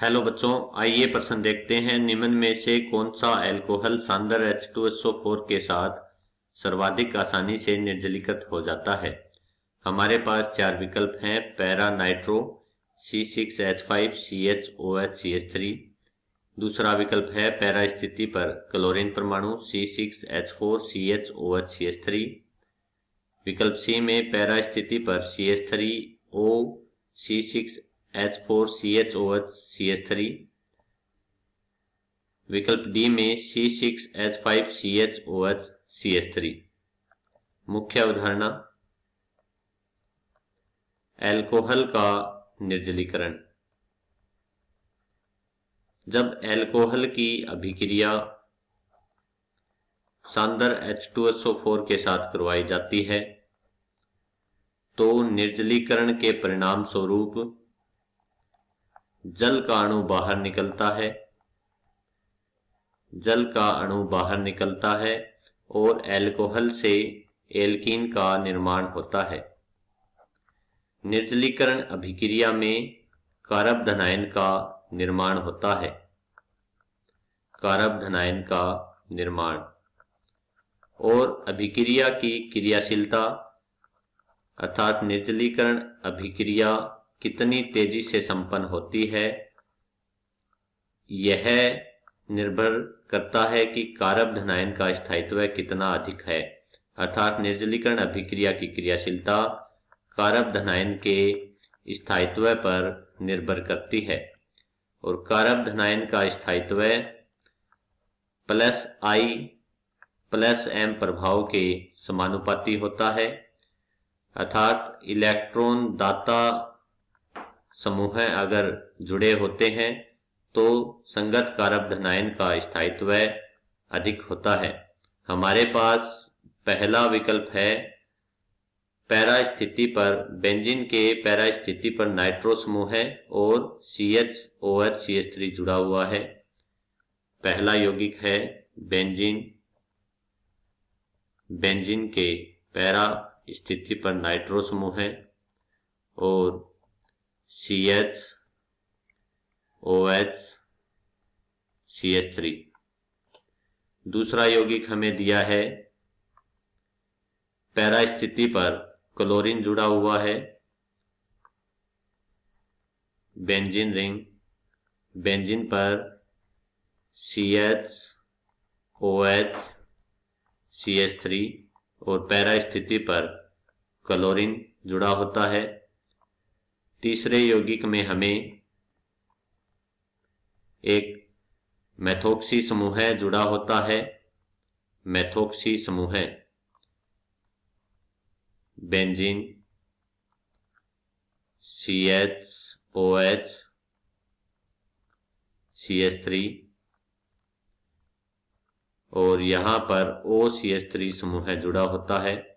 Hello बच्चों, आइए प्रश्न देखते हैं। निम्न में से कौन सा अल्कोहल सांद्र H2SO4 के साथ सर्वाधिक आसानी से निर्जलीकृत हो जाता है। हमारे पास चार विकल्प हैं। Para nitro C6H5CHOHCH3। दूसरा विकल्प है पैरा स्थिति पर क्लोरीन परमाणु C6H4CHOHCH3। विकल्प सी में पैरा स्थिति पर CH3O C6H4CHOHCH3। विकल्प डी में C6H5CHOHCH3। मुख्य अवधारणा: अल्कोहल का निर्जलीकरण। जब अल्कोहल की अभिक्रिया सांद्र H2SO4 के साथ करवाई जाती है तो निर्जलीकरण के परिणाम स्वरूप जल का अणु बाहर निकलता है और अल्कोहल से एल्कीन का निर्माण होता है। निर्जलीकरण अभिक्रिया में कारब धनायन का निर्माण होता है। और अभिक्रिया की क्रियाशीलता अर्थात निर्जलीकरण अभिक्रिया कितनी तेजी से संपन्न होती है, यह निर्भर करता है कि कारब धनायन का स्थायित्व कितना अधिक है। अर्थात निर्जलीकरण अभिक्रिया की क्रियाशीलता कारब धनायन के स्थायित्व पर निर्भर करती है और कारब धनायन का स्थायित्व +I+M प्रभाव के समानुपाती होता है। अर्थात इलेक्ट्रॉन दाता समूह अगर जुड़े होते हैं तो संगत कारब धनायन का स्थायित्व अधिक होता है। हमारे पास पहला विकल्प है पैरा स्थिति पर बेंजीन के पैरा स्थिति पर नाइट्रो समूह है और CHOHCH3 जुड़ा हुआ है। पहला यौगिक है बेंजीन के पैरा स्थिति पर नाइट्रो समूह है और CHOHCH3। दूसरा यौगिक हमें दिया है पैरा स्थिति पर क्लोरीन जुड़ा हुआ है, बेंजीन रिंग, बेंजीन पर CHOHCH3 और पैरा स्थिति पर क्लोरीन जुड़ा होता है। तीसरे यौगिक में हमें एक मेथोक्सी समूह जुड़ा होता है, मेथोक्सी समूह बेंजीन CHOHCH3 और यहां पर OCH3 समूह जुड़ा होता है।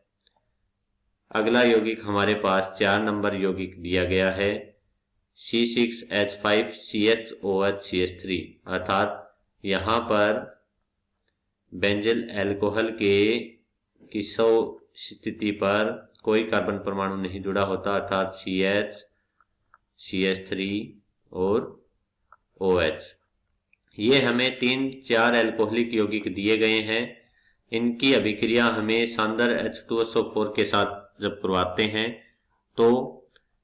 अगला यौगिक हमारे पास 4 नंबर यौगिक दिया गया है C6H5CHOHCH3। अर्थात यहाँ पर बेंजिल अल्कोहल के किसो स्थिति पर कोई कार्बन परमाणु नहीं जुड़ा होता, अर्थात CH, CH3 और OH। ये हमें 3-4 अल्कोहलिक यौगिक दिए गए हैं। इनकी अभिक्रिया हमें सांद्र H2SO4 के साथ जब करवाते हैं तो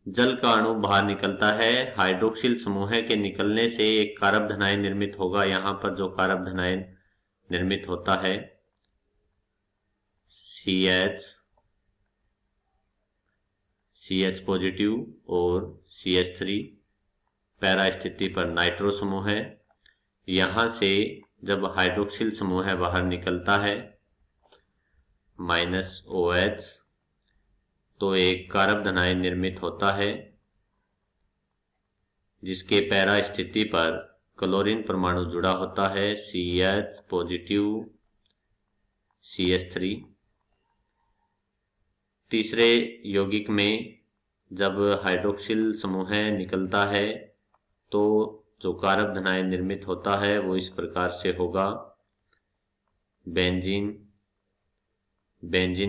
जल का अणु बाहर निकलता है। हाइड्रोक्सिल समूह के निकलने से एक कारब धनायन निर्मित होगा। यहाँ पर जो कारब धनायन निर्मित होता है CH पॉजिटिव और CH3 पैरा स्थिति पर नाइट्रो समूह है। यहाँ से जब हाइड्रोक्सिल समूह बाहर निकलता है -OH तो एक कारब धनायन निर्मित होता है जिसके पैरा स्थिति पर क्लोरीन परमाणु जुड़ा होता है CH पॉजिटिव CH3। तीसरे यौगिक में जब हाइड्रोक्सिल समूह निकलता है तो जो कारब धनायन निर्मित होता है वो इस प्रकार से होगा। बेंजीन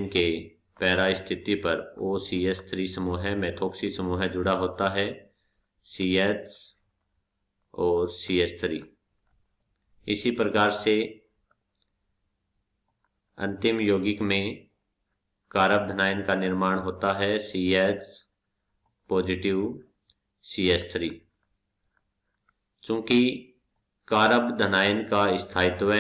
के पैरा स्थिति पर OCH3 समूह मेथोक्सी समूह जुड़ा होता है CH और CH3। इसी प्रकार से अंतिम यौगिक में कारक धनायन का निर्माण होता है CH पॉजिटिव CH3। चूंकि कारक धनायन का स्थायित्व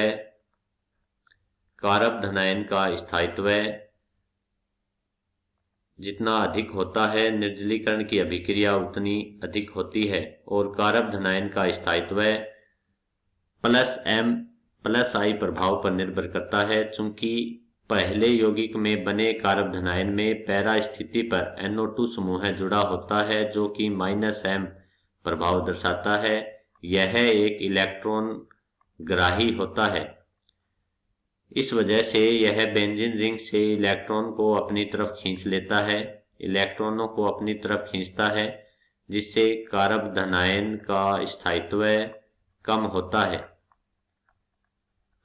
जितना अधिक होता है, निर्जलीकरण की अभिक्रिया उतनी अधिक होती है और कारक धनायन का स्थायित्व +M+I प्रभाव पर निर्भर करता है। चूंकि पहले यौगिक में बने कारक धनायन में पैरा स्थिति पर NO2 समूह जुड़ा होता है जो कि -M प्रभाव दर्शाता है। यह एक इलेक्ट्रॉन ग्राही होता है। इस वजह से यह बेंजीन रिंग से इलेक्ट्रॉन को अपनी तरफ खींच लेता है, इलेक्ट्रॉनों को अपनी तरफ खींचता है, जिससे कारक धनायन का स्थायित्व कम होता है।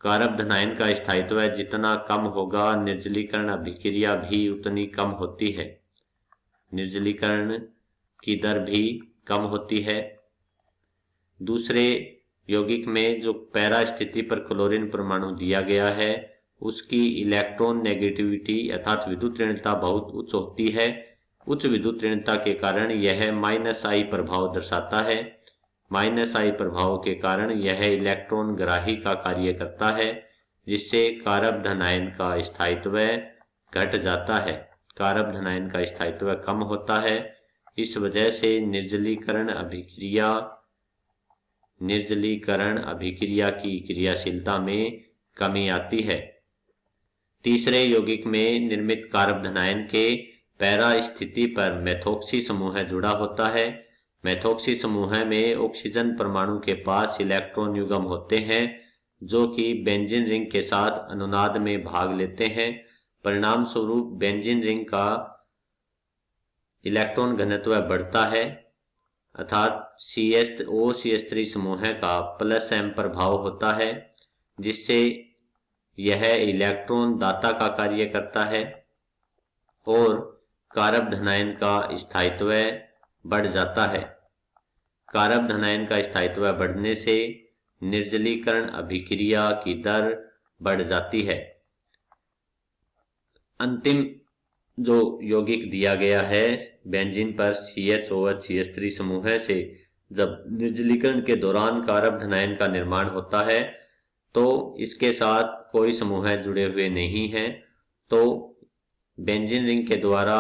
कारक धनायन का स्थायित्व जितना कम होगा, निर्जलीकरण अभिक्रिया भी उतनी कम होती है, निर्जलीकरण की दर भी कम होती है। दूसरे यौगिक में जो पैरा स्थिति पर क्लोरीन परमाणु दिया गया है, उसकी इलेक्ट्रॉन नेगेटिविटी अर्थात विद्युत ऋणता बहुत उच्च होती है। उच्च विद्युत ऋणता के कारण यह -I प्रभाव दर्शाता है। -I प्रभाव के कारण यह इलेक्ट्रॉन ग्राही का कार्य करता है, जिससे कारक धनायन का स्थायित्व घट जाता है, कारक धनायन का स्थायित्व कम होता है। इस वजह से निर्जलीकरण अभिक्रिया की क्रियाशीलता में कमी आती है। तीसरे यौगिक में निर्मित कारक धनायन के पैरा स्थिति पर मेथोक्सी समूह जुड़ा होता है। मेथोक्सी समूह में ऑक्सीजन परमाणु के पास इलेक्ट्रॉन युग्म होते हैं जो कि बेंजीन रिंग के साथ अनुनाद में भाग लेते हैं। परिणाम स्वरूप बेंजीन रिंग का इलेक्ट्रॉन घनत्व बढ़ता है, अर्थात OCH3 समूह का +M प्रभाव होता है, जिससे यह इलेक्ट्रॉन दाता का कार्य करता है और कारक धनायन का स्थायित्व बढ़ जाता है। कारक धनायन का स्थायित्व बढ़ने से निर्जलीकरण अभिक्रिया की दर बढ़ जाती है। अंतिम जो यौगिक दिया गया है बेंजीन पर CH3 समूह से जब निर्जलीकरण के दौरान कारक धनायन का निर्माण होता है तो इसके साथ कोई समूह जुड़े हुए नहीं हैं, तो बेंजीन रिंग के द्वारा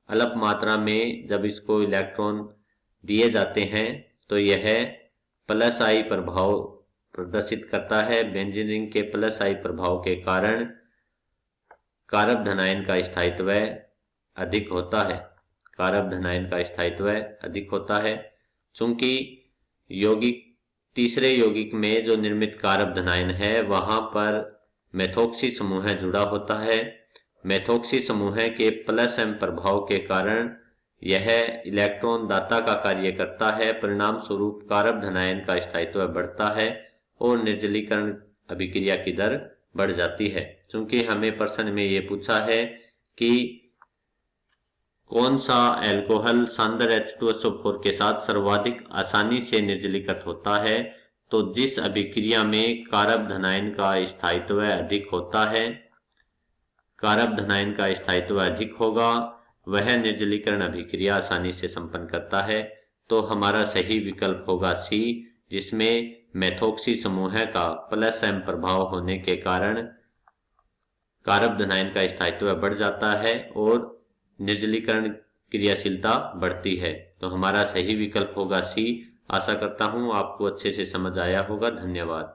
अल्प मात्रा में जब इसको इलेक्ट्रॉन दिए जाते हैं तो यह +I प्रभाव प्रदर्शित करता है। बेंजीन रिंग के +I प्रभाव के कारण कारक धनायन का स्थायित्व अधिक होता है, कारक धनायन का स्थायित्व अधिक होता है। चूंकि तीसरे यौगिक में जो निर्मित कारक धनायन है वहां पर मेथोक्सी समूह जुड़ा होता है। मेथोक्सी समूह के +M प्रभाव के कारण यह इलेक्ट्रॉन दाता का कार्य करता है। परिणाम स्वरूप कारक धनायन का स्थायित्व बढ़ता है और निर्जलीकरण अभिक्रिया की दर बढ़ जाती है। क्योंकि हमें प्रश्न में ये पूछा है कि कौन सा एल्कोहल सांद्र H2SO4 के साथ सर्वाधिक आसानी से निर्जलीकृत होता है, तो जिस अभिक्रिया में कारक धनायन का स्थायित्व अधिक होता है, कारक धनायन का स्थायित्व अधिक होगा, वह निर्जलीकरण अभिक्रिया आसानी से संपन्न करता है। तो हमारा सही विकल्प होगा C, जिसमें मेथोक्सी समूह का +M प्रभाव होने के कारण कारक धनायन का स्थायित्व बढ़ जाता है और निर्जलीकरण क्रियाशीलता बढ़ती है। तो हमारा सही विकल्प होगा C। आशा करता हूं आपको अच्छे से समझ आया होगा। धन्यवाद।